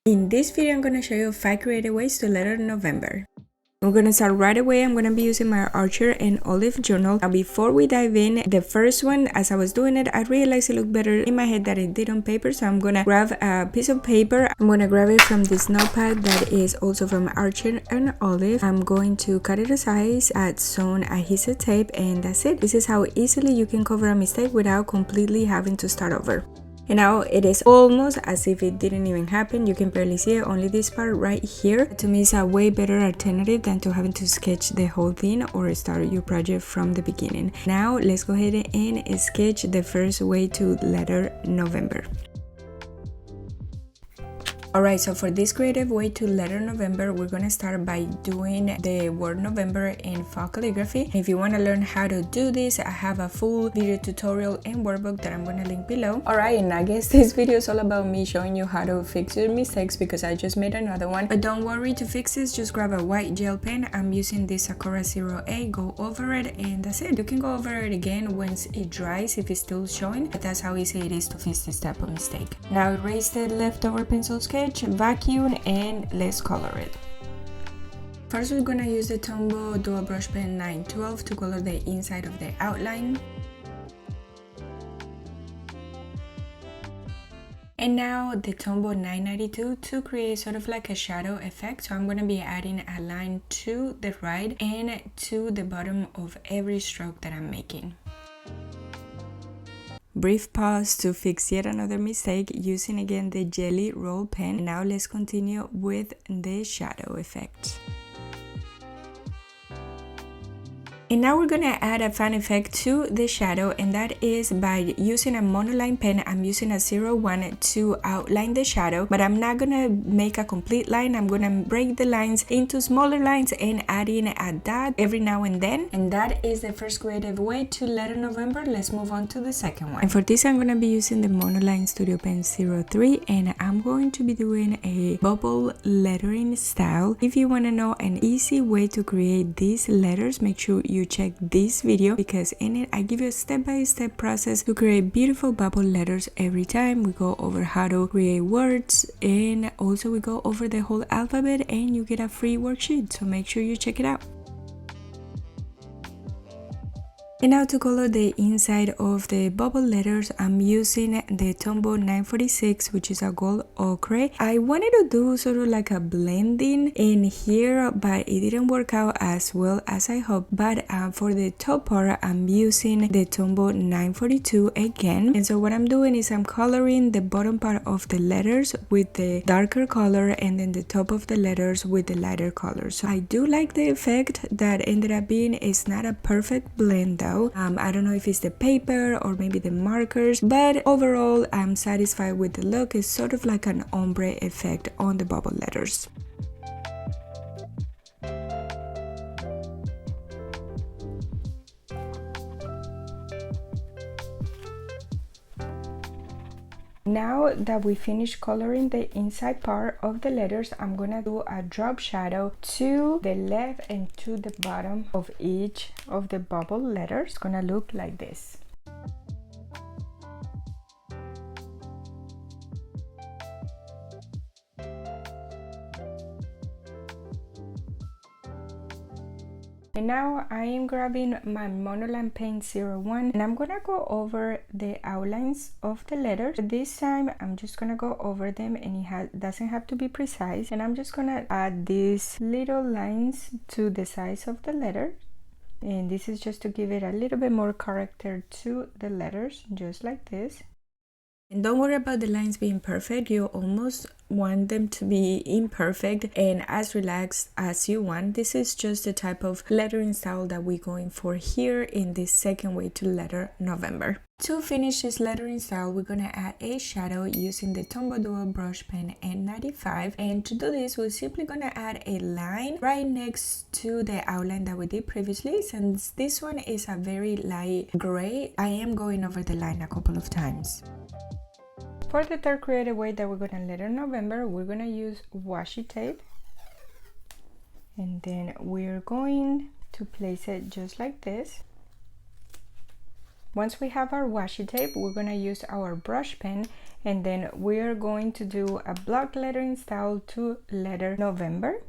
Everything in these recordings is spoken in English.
In this video, I'm going to show you 5 creative ways to letter November. I'm going to start right away. I'm going to be using my Archer and Olive journal. Now, before we dive in, the first one, as I was doing it, I realized it looked better in my head than it did on paper. So I'm going to grab a piece of paper. I'm going to grab it from this notepad that is also from Archer and Olive. I'm going to cut it to size, add some adhesive tape, and that's it. This is how easily you can cover a mistake without completely having to start over. And now it is almost as if it didn't even happen. You can barely see it, only this part right here. To me, it's a way better alternative than to having to sketch the whole thing or start your project from the beginning. Now let's go ahead and sketch the first way to letter November. Alright, so for this creative way to letter November, we're going to start by doing the word November in Fall Calligraphy. If you want to learn how to do this, I have a full video tutorial and workbook that I'm going to link below. Alright, and I guess this video is all about me showing you how to fix your mistakes because I just made another one. But don't worry, to fix this, just grab a white gel pen. I'm using this Sakura 08, go over it, and that's it. You can go over it again once it dries if it's still showing, but that's how easy it is to fix this type of mistake. Now erase the leftover pencil sketch, vacuum, and let's color it. First, we're gonna use the Tombow dual brush pen 912 to color the inside of the outline. And now the Tombow 992 to create sort of like a shadow effect. So I'm going to be adding a line to the right and to the bottom of every stroke that I'm making. Brief pause to fix yet another mistake using again the Jelly Roll pen. Now let's continue with the shadow effect. And now we're gonna add a fun effect to the shadow, and that is by using a monoline pen. I'm using a 01 to outline the shadow, but I'm not gonna make a complete line. I'm gonna break the lines into smaller lines and add in a dot every now and then. And that is the first creative way to letter November. Let's move on to the second one. And for this, I'm gonna be using the monoline Studio Pen 03, and I'm going to be doing a bubble lettering style. If you wanna know an easy way to create these letters, make sure you check this video because in it I give you a step-by-step process to create beautiful bubble letters every time. We go over how to create words, and also we go over the whole alphabet, and you get a free worksheet, so make sure you check it out. And now to color the inside of the bubble letters, I'm using the Tombow 946, which is a gold ochre. I wanted to do sort of like a blending in here, but it didn't work out as well as I hoped. But for the top part, I'm using the Tombow 942 again. And so what I'm doing is I'm coloring the bottom part of the letters with the darker color and then the top of the letters with the lighter color. So I do like the effect that ended up being. It's not a perfect blend though. I don't know if it's the paper or maybe the markers, but overall I'm satisfied with the look. It's sort of like an ombre effect on the bubble letters. Now that we finished coloring the inside part of the letters, I'm gonna do a drop shadow to the left and to the bottom of each of the bubble letters. It's gonna look like this. And now I am grabbing my monoline pen 01, and I'm gonna go over the outlines of the letters. This time I'm just gonna go over them, and it doesn't have to be precise, and I'm just gonna add these little lines to the size of the letter, and this is just to give it a little bit more character to the letters, just like this. And don't worry about the lines being perfect. You almost want them to be imperfect and as relaxed as you want. This is just the type of lettering style that we're going for here in this second way to letter November. To finish this lettering style, we're gonna add a shadow using the Tombow dual brush pen N95, and to do this, we're simply gonna add a line right next to the outline that we did previously. Since this one is a very light gray, I am going over the line a couple of times. For the third creative way that we're going to letter November, we're going to use washi tape, and then we're going to place it just like this. Once we have our washi tape, we're going to use our brush pen And then we're going to do a block lettering style to letter November.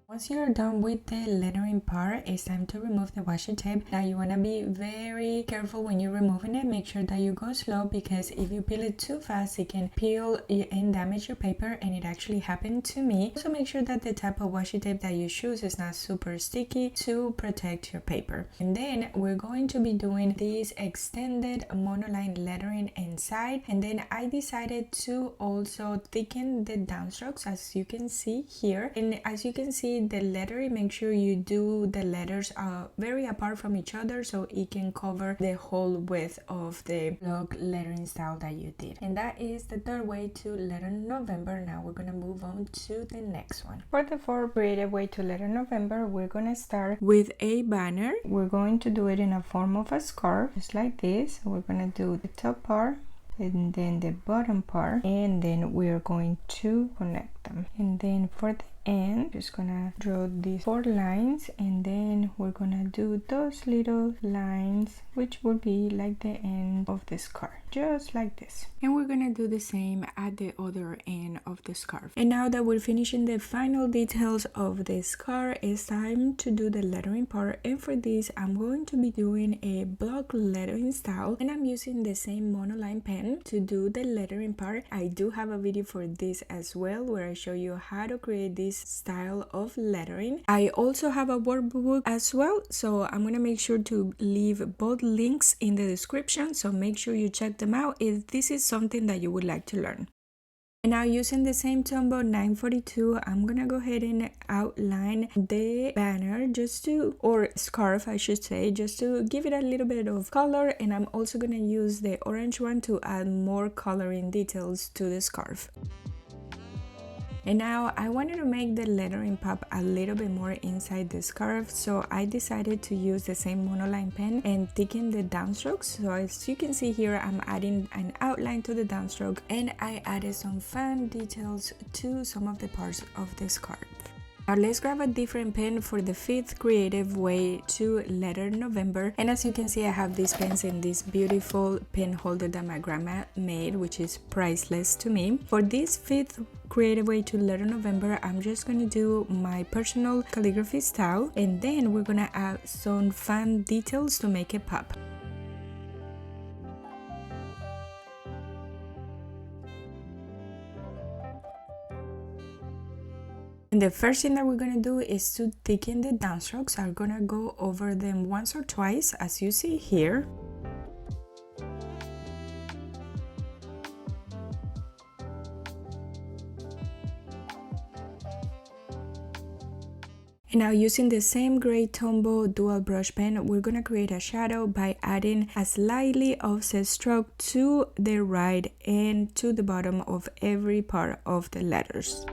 Once you're done with the lettering part, it's time to remove the washi tape. Now you want to be very careful when you're removing it. Make sure that you go slow, because if you peel it too fast, it can peel and damage your paper, and it actually happened to me. Also make sure that the type of washi tape that you choose is not super sticky to protect your paper. And then we're going to be doing this extended monoline lettering inside, and then I decided to also thicken the downstrokes, as you can see here. And as you can see, the lettering, make sure you do the letters very apart from each other, so it can cover the whole width of the block lettering style that you did. And that is the third way to letter November. Now we're gonna move on to the next one. For the fourth creative way to letter November, we're gonna start with a banner. We're going to do it in a form of a scarf, just like this. We're gonna do the top part and then the bottom part, and then we're going to connect them. And then for the end, just gonna draw these 4 lines, and then we're gonna do those little lines, which will be like the end of the scarf, just like this. And we're gonna do the same at the other end of the scarf. And now that we're finishing the final details of the scarf, it's time to do the lettering part. And for this, I'm going to be doing a block lettering style, and I'm using the same monoline pen to do the lettering part. I do have a video for this as well, where I show you how to create this style of lettering. I also have a workbook as well, so I'm gonna make sure to leave both links in the description, so make sure you check them out if this is something that you would like to learn. And now, using the same Tombow 942, I'm gonna go ahead and outline the banner, or scarf I should say, just to give it a little bit of color. And I'm also gonna use the orange one to add more coloring details to the scarf. And now I wanted to make the lettering pop a little bit more inside the scarf, so I decided to use the same monoline pen and thicken the downstrokes. So as you can see here, I'm adding an outline to the downstroke, and I added some fan details to some of the parts of the scarf. Now let's grab a different pen for the 5th creative way to letter November. And as you can see, I have these pens in this beautiful pen holder that my grandma made, which is priceless to me. For this 5th creative way to letter November, I'm just going to do my personal calligraphy style, and then we're going to add some fan details to make it pop. And the first thing that we're going to do is to thicken the downstrokes. I'm going to go over them once or twice, as you see here. And now, using the same gray Tombow dual brush pen, we're going to create a shadow by adding a slightly offset stroke to the right and to the bottom of every part of the letters.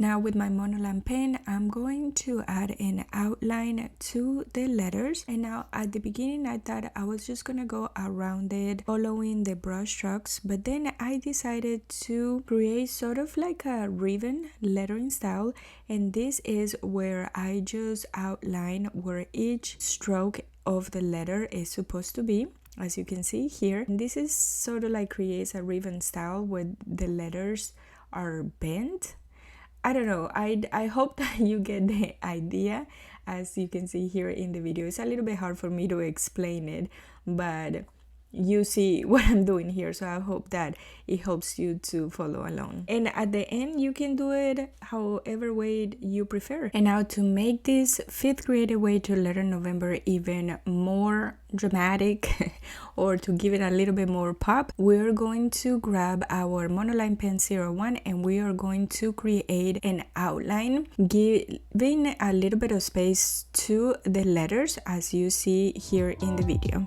Now with my monoline pen, I'm going to add an outline to the letters. And now at the beginning, I thought I was just gonna go around it following the brush strokes, but then I decided to create sort of like a ribbon lettering style, and this is where I just outline where each stroke of the letter is supposed to be, as you can see here. And this is sort of like creates a ribbon style where the letters are bent. I don't know, I hope that you get the idea. As you can see here in the video, it's a little bit hard for me to explain it, but you see what I'm doing here, so I hope that it helps you to follow along. And at the end, you can do it however way you prefer. And now to make this 5th grade way to letter November even more dramatic or to give it a little bit more pop, we're going to grab our monoline pen 01 and we are going to create an outline, giving a little bit of space to the letters as you see here in the video.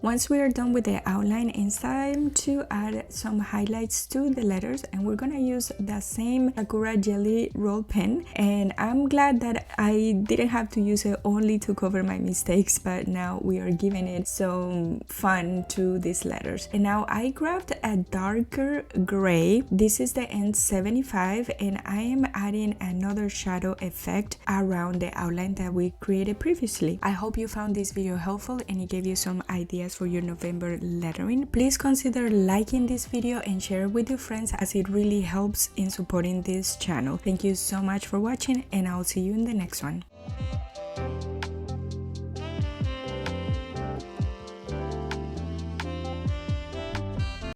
Once we are done with the outline, it's time to add some highlights to the letters, and we're gonna use the same Sakura Jelly roll pen. And I'm glad that I didn't have to use it only to cover my mistakes, but now we are giving it some fun to these letters. And now I grabbed a darker gray. This is the N75, and I am adding another shadow effect around the outline that we created previously. I hope you found this video helpful and it gave you some ideas for your November lettering. Please consider liking this video and share it with your friends, as it really helps in supporting this channel. Thank you so much for watching, and I'll see you in the next one.